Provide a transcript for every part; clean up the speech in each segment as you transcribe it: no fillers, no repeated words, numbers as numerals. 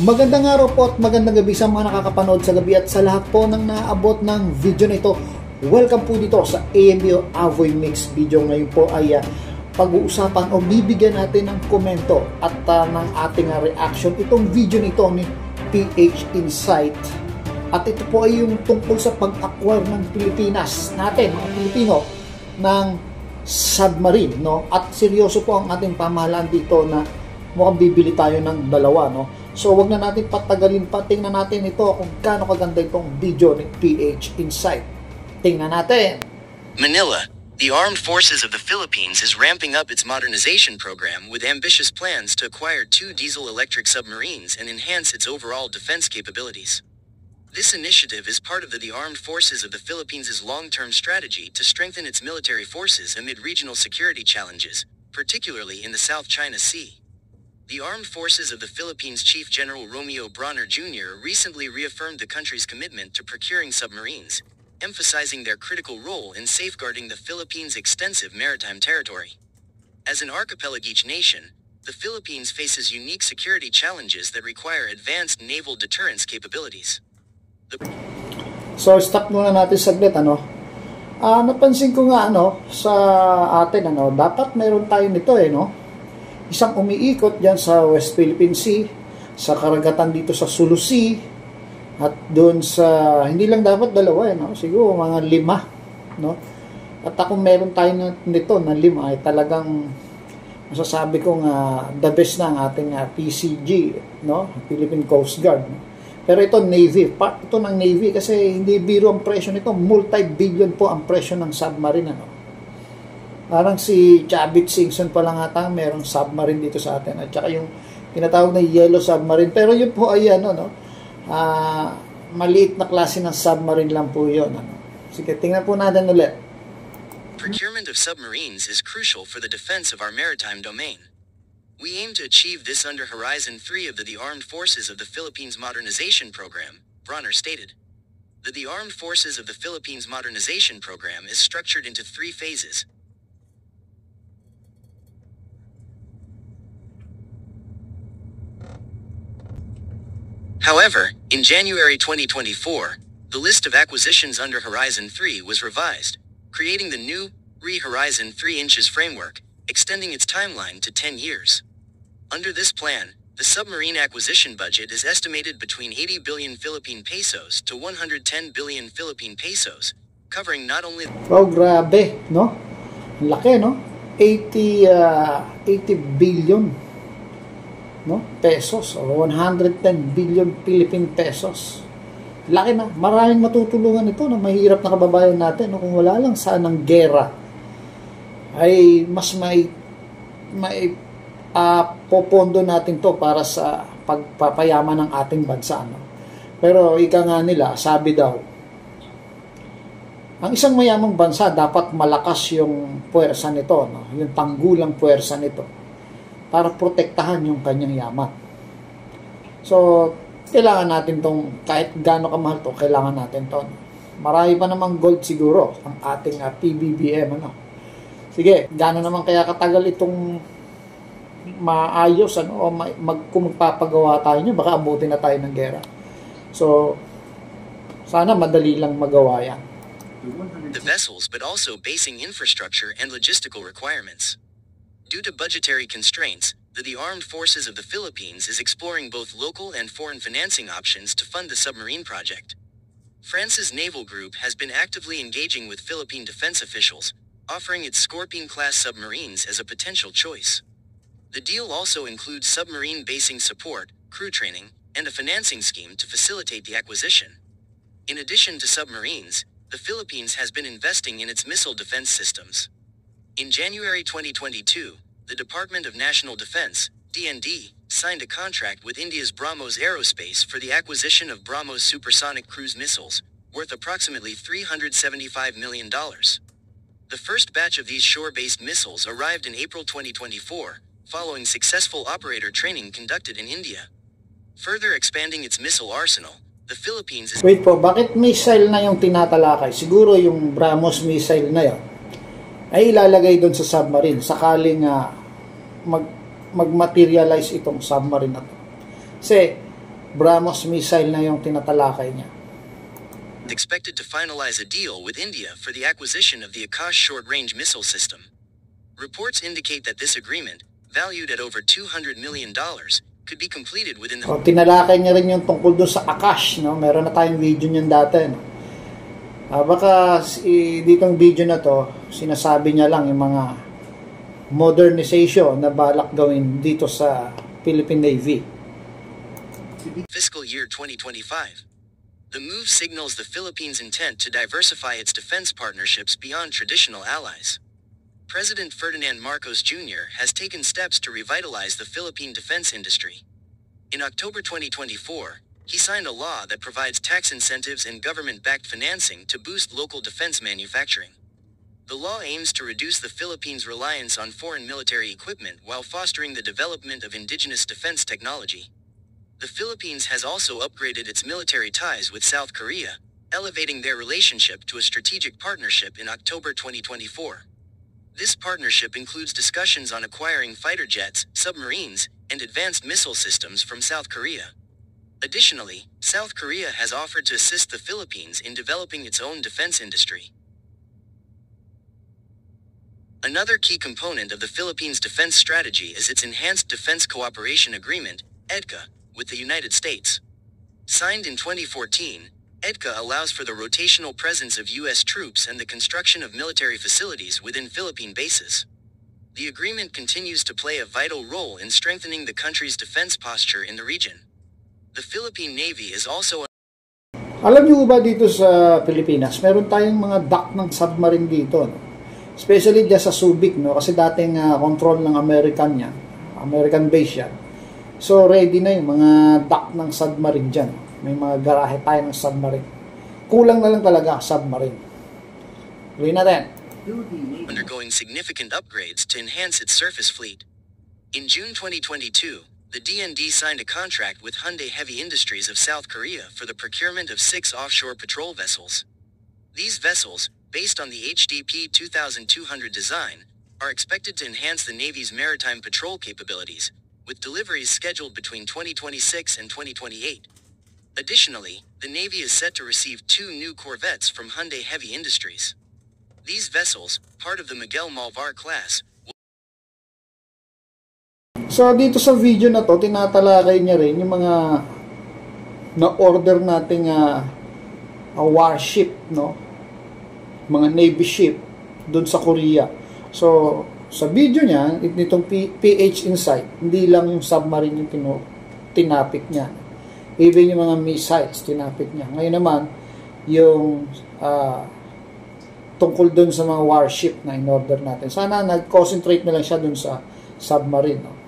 Magandang araw po at magandang gabi sa mga nakakapanood sa gabi at sa lahat po ng naabot ng video na ito. Welcome po dito sa AMBO Avoy Mix video. Ngayon po ay pag-uusapan o bibigyan natin ng komento at ng ating reaction itong video nito ni PH Insight. At ito po ay yung tungkol sa pag-acquire ng Pilipinas natin, mga Pilipino, ng submarine, no? At seryoso po ang ating pamahalaan dito na mukhang bibili tayo ng dalawa, no? So, wag na natin patagalin pa. Tingnan natin ito kung gaano kaganda itong video ni PH Insight. Tingnan natin. Manila, the Armed Forces of the Philippines is ramping up its modernization program with ambitious plans to acquire 2 diesel-electric submarines and enhance its overall defense capabilities. This initiative is part of the Armed Forces of the Philippines' long-term strategy to strengthen its military forces amid regional security challenges, particularly in the South China Sea. The Armed Forces of the Philippines Chief General Romeo Brawner Jr. recently reaffirmed the country's commitment to procuring submarines, emphasizing their critical role in safeguarding the Philippines' extensive maritime territory. As an archipelagic nation, the Philippines faces unique security challenges that require advanced naval deterrence capabilities. So, stop muna natin saglit, napansin ko nga, sa atin, dapat mayroon tayo nito, no? Isang umiikot dyan sa West Philippine Sea, sa karagatan dito sa Sulu Sea, at doon sa, hindi lang dapat dalawa, siguro mga 5, no? At kung meron tayo nito na 5, ay talagang masasabi kong the best na ang ating PCG, no? Philippine Coast Guard, no? Pero ito Navy, part ito ng Navy kasi hindi biro ang presyo nito, multi-billion po ang presyo ng submarine, Parang si Chavit Singson pa lang ata merong submarine dito sa atin. At saka yung tinatawag na yellow submarine. Pero yun po ay maliit na klase ng submarine lang po yun. Sige, tingnan po natin ulit. Procurement of submarines is crucial for the defense of our maritime domain. We aim to achieve this under Horizon 3 of the Armed Forces of the Philippines Modernization Program, Brawner stated. The Armed Forces of the Philippines Modernization Program is structured into 3 phases. However, in January 2024, the list of acquisitions under Horizon 3 was revised, creating the new Horizon 3 Inches framework, extending its timeline to 10 years. Under this plan, the submarine acquisition budget is estimated between 80 billion Philippine pesos to 110 billion Philippine pesos, covering not only... Oh, grabe, no? Laki, no? 80 billion, no? Pesos, o 110 billion Philippine pesos. Laki na. Maraming matutulungan ito na mahirap na kababayan natin, no? Kung wala lang saan ng gera, ay mas may popondo natin to para sa pagpapayaman ng ating bansa, Pero ika nga nila, sabi daw, ang isang mayamang bansa dapat malakas yung puwersa nito, yung tanggulang puwersa nito para protektahan yung kanyang yaman. So, kailangan natin tong, kahit gaano kamahal to, kailangan natin to. Marami pa namang gold siguro ang ating PBBM, Sige, gaano naman kaya katagal itong maayos, o kung magpapagawa tayo nyo, baka abutin na tayo ng gera. So, sana madali lang magawa yan. The vessels, but also basing infrastructure and logistical requirements. Due to budgetary constraints, the Armed Forces of the Philippines is exploring both local and foreign financing options to fund the submarine project. France's naval group has been actively engaging with Philippine defense officials, offering its Scorpion-class submarines as a potential choice. The deal also includes submarine basing support, crew training, and a financing scheme to facilitate the acquisition. In addition to submarines, the Philippines has been investing in its missile defense systems. In January 2022, the Department of National Defense, DND, signed a contract with India's BrahMos Aerospace for the acquisition of BrahMos supersonic cruise missiles, worth approximately $375 million. The first batch of these shore-based missiles arrived in April 2024, following successful operator training conducted in India. Further expanding its missile arsenal, the Philippines is... Wait po, bakit missile na yung tinatalakay? Siguro yung BrahMos missile na yun ay ilalagay doon sa submarine sakaling mag-materialize itong submarine na to. Kasi BrahMos missile na yung tinatalakay niya. Expected to finalize a deal with India for the acquisition of the Akash short-range missile system. Reports indicate that this agreement, valued at over $200 million, could be completed within the... Tinalakay niya rin yung tungkol doon sa Akash, no? Meron na tayong video niyan dati, no? Baka ditong video na to, sinasabi niya lang yung mga modernization na balak gawin dito sa Philippine Navy. Fiscal year 2025. The move signals the Philippines' intent to diversify its defense partnerships beyond traditional allies. President Ferdinand Marcos Jr. has taken steps to revitalize the Philippine defense industry. In October 2024, he signed a law that provides tax incentives and government-backed financing to boost local defense manufacturing. The law aims to reduce the Philippines' reliance on foreign military equipment while fostering the development of indigenous defense technology. The Philippines has also upgraded its military ties with South Korea, elevating their relationship to a strategic partnership in October 2024. This partnership includes discussions on acquiring fighter jets, submarines, and advanced missile systems from South Korea. Additionally, South Korea has offered to assist the Philippines in developing its own defense industry. Another key component of the Philippines' defense strategy is its Enhanced Defense Cooperation Agreement, EDCA, with the United States. Signed in 2014, EDCA allows for the rotational presence of U.S. troops and the construction of military facilities within Philippine bases. The agreement continues to play a vital role in strengthening the country's defense posture in the region. The Philippine Navy is also... Alam niyo ba dito sa Pilipinas, meron tayong mga dock ng submarine dito, no? Especially dyan sa Subic, no? Kasi dating control ng American yan. American base yan. So, ready na yung mga dock ng submarine dyan. May mga garahe tayo ng submarine. Kulang na lang talaga submarine. Tuloy natin. Undergoing significant upgrades to enhance its surface fleet. In June 2022, the DND signed a contract with Hyundai Heavy Industries of South Korea for the procurement of 6 offshore patrol vessels. These vessels, based on the HDP 2200 design, are expected to enhance the Navy's maritime patrol capabilities, with deliveries scheduled between 2026 and 2028. Additionally, the Navy is set to receive 2 new corvettes from Hyundai Heavy Industries. These vessels, part of the Miguel Malvar class, So, dito sa video na to, tinatalakay niya rin yung mga na-order nating warship, no? Mga Navy ship doon sa Korea. So, sa video niya, itong PH Insight, hindi lang yung submarine yung tinapik niya. Even yung mga missiles, tinapik niya. Ngayon naman, yung tungkol doon sa mga warship na in-order natin. Sana nag-concentrate na lang siya doon sa submarine. No?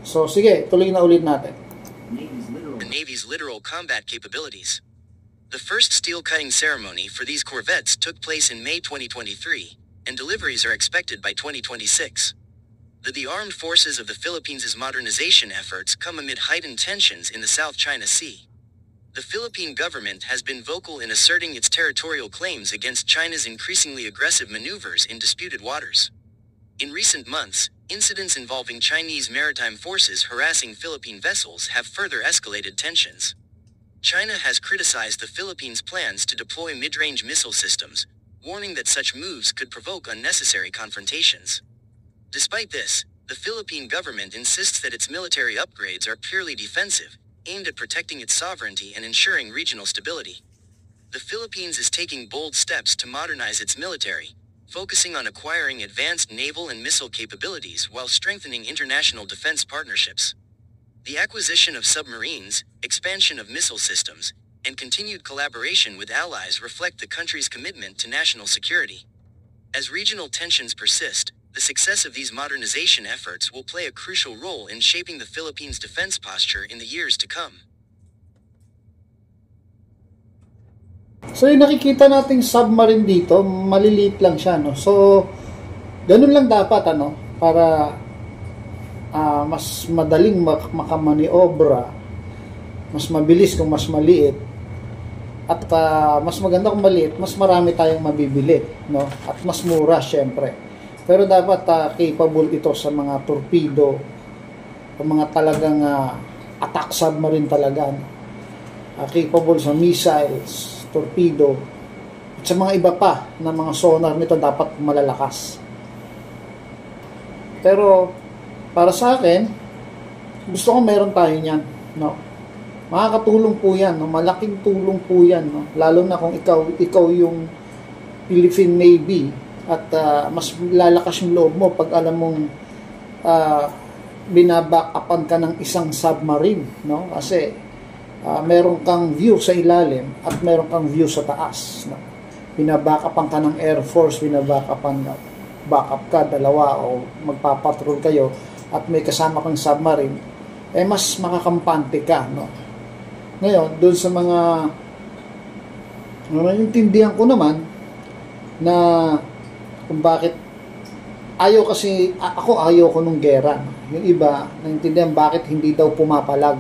So, sige, tuloy na ulit natin. The Navy's literal combat capabilities. The first steel cutting ceremony for these corvettes took place in May 2023, and deliveries are expected by 2026. The armed forces of the Philippines' modernization efforts come amid heightened tensions in the South China Sea. The Philippine government has been vocal in asserting its territorial claims against China's increasingly aggressive maneuvers in disputed waters. In recent months, incidents involving Chinese maritime forces harassing Philippine vessels have further escalated tensions. China has criticized the Philippines' plans to deploy mid-range missile systems, warning that such moves could provoke unnecessary confrontations. Despite this, the Philippine government insists that its military upgrades are purely defensive, aimed at protecting its sovereignty and ensuring regional stability. The Philippines is taking bold steps to modernize its military, focusing on acquiring advanced naval and missile capabilities while strengthening international defense partnerships. The acquisition of submarines, expansion of missile systems, and continued collaboration with allies reflect the country's commitment to national security. As regional tensions persist, the success of these modernization efforts will play a crucial role in shaping the Philippines' defense posture in the years to come. So, yung nakikita nating submarine dito, maliliit lang siya, no? So, ganun lang dapat, ano, para mas madaling makamaniobra, mas mabilis kung mas maliit, at mas maganda kung maliit, mas marami tayong mabibili, no? At mas mura, syempre. Pero dapat capable ito sa mga torpedo, o mga talagang attack submarine talaga, no? capable sa missiles, torpedo, at sa mga iba pa na mga sonar nito dapat malalakas. Pero para sa akin, gusto ko meron tayo niyan, no? Makakatulong po 'yan, no? Malaking tulong po 'yan, no? Lalo na kung ikaw yung Philippine Navy at mas lalakas yung loob mo pag alam mong binaback-upan ka ng isang submarine, no? Kasi meron kang view sa ilalim at meron kang view sa taas, no? Binaback-upan ka ng Air Force, backup ka, dalawa o magpapatrol kayo at may kasama kang submarine, mas makakampante ka, no? Ngayon, doon sa mga naiintindihan ko naman na kung bakit ayaw ko nung gera. Yung iba, naiintindihan bakit hindi daw pumapalag,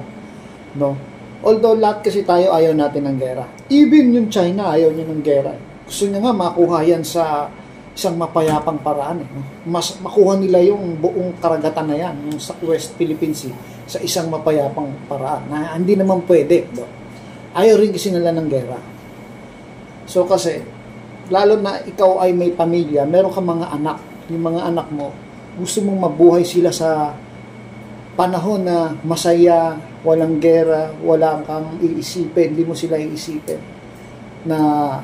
no? Although lahat kasi tayo ayaw natin ng gera. Even yung China ayaw niya ng gera. Gusto niya nga makuha yan sa isang mapayapang paraan, no? Mas makuha nila yung buong karagatan na yan, yung sa West Philippine Sea, sa isang mapayapang paraan na hindi naman pwede, no? Ayaw rin kasi nila ng gera. So kasi lalo na ikaw ay may pamilya, meron kang mga anak, yung mga anak mo, gusto mong mabuhay sila sa panahon na masaya, walang gera, wala kang iisipin, hindi mo sila iisipin na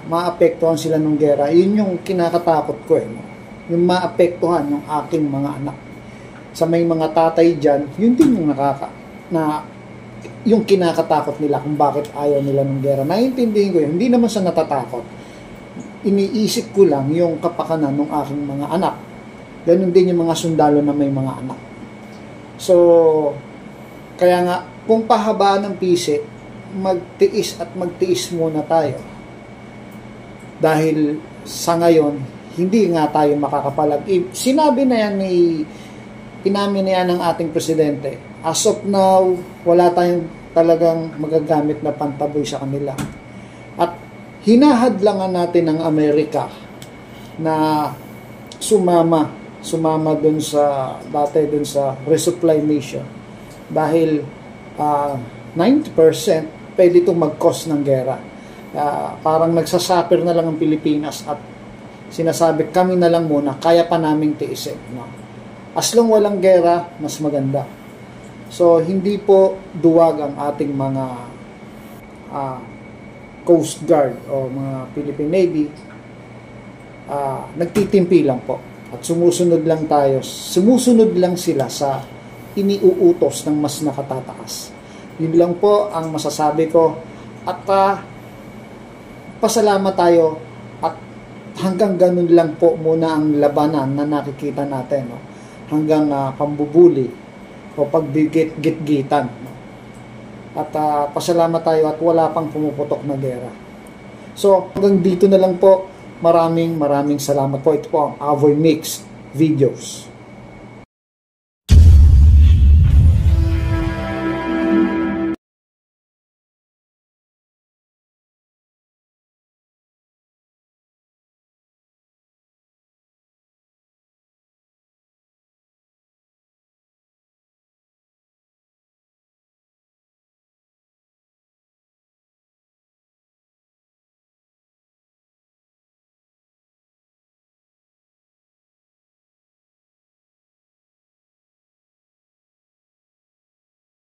maapektuhan sila ng gera. Yun yung kinakatakot ko, no? Yung maapektuhan yung aking mga anak. Sa may mga tatay dyan, yun din yung yung kinakatakot nila kung bakit ayaw nila ng gera. Naiintindihin ko yun, hindi naman sa natatakot. Iniisip ko lang yung kapakanan ng aking mga anak. Ganun din yung mga sundalo na may mga anak. So, kaya nga, kung pahabaan ng pisi, magtiis muna tayo. Dahil sa ngayon, hindi nga tayo makakapalag. Sinabi na yan inamin na yan ng ating presidente. As of now, wala tayong talagang magagamit na pantaboy sa kanila. At hinahadlangan natin ng Amerika na sumama dun sa resupply mission dahil 90% pwede itong mag-cause ng gera. Parang nagsasuffer na lang ang Pilipinas at sinasabi kami na lang muna, kaya pa naming tiisin, no? As long walang gera, mas maganda. So hindi po duwag ang ating mga Coast Guard o mga Philippine Navy, nagtitimpi lang po at sumusunod lang sila sa iniuutos ng mas nakatataas. Yun lang po ang masasabi ko at pasalamat tayo at hanggang ganun lang po muna ang labanan na nakikita natin, no? Hanggang pambubuli o pagbigit-gitan, no? At pasalamat tayo at wala pang pumuputok na gera. So hanggang dito na lang po. Maraming salamat po. Ito po ang Avoy Mix Videos.